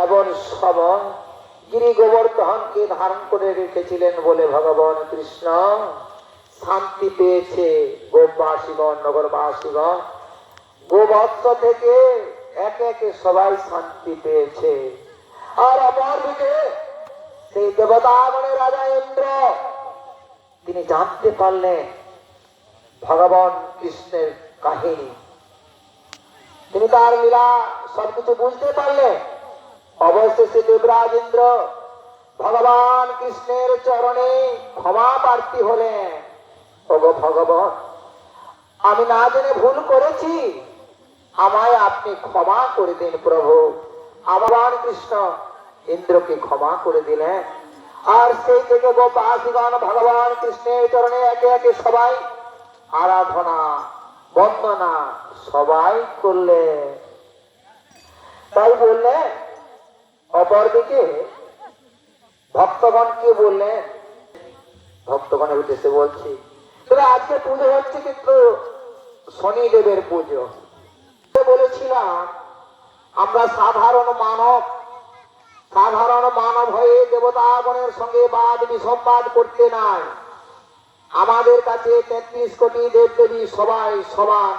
এমন সময় গিরি গোবর্ধনকে ধারণ করে রেখেছিলেন বলে ভগবান কৃষ্ণ শান্তি পেয়েছে। গোপবাসীগণ, নগরবাসীগণ, গোবৎস থেকে একে একে সবাই শান্তি পেয়েছে। আর অপরদিকে সেই দেবতাগণের রাজা ইন্দ্র, তিনি জানতে পারলেন ভগবান কৃষ্ণের কাহিনী, তিনি তার লীলা সবকিছু বুঝতে পারলেন। অবশেষে দেবরাজ ইন্দ্র ভগবান কৃষ্ণের চরণে ক্ষমা প্রার্থী হলেন। ওগো ভগবান, আমি না জেনে ভুল করেছি, আমায় আপনি ক্ষমা করে দিন প্রভু। ভগবান কৃষ্ণ ইন্দ্রকে ক্ষমা করে দিলেন। আর সেই থেকে গোপবাসীগণ ভগবান কৃষ্ণের চরণে একে একে সবাই আরাধনা বন্দনা সবাই করলেন। তাই বললেন, অপরদিকে ভক্তগণকে বললেন, ভক্তগণের উদ্দেশ্যে বলছি, তবে আজকে পুজো হচ্ছে কিন্তু শনিদেবের পুজো। বলেছিলাম আমরা সাধারণ মানব হয়ে দেবতাগণের সঙ্গে বাদ বিসম্বাদ করতে নাই। আমাদের কাছে 33 কোটি দেবদেবী সবাই সমান।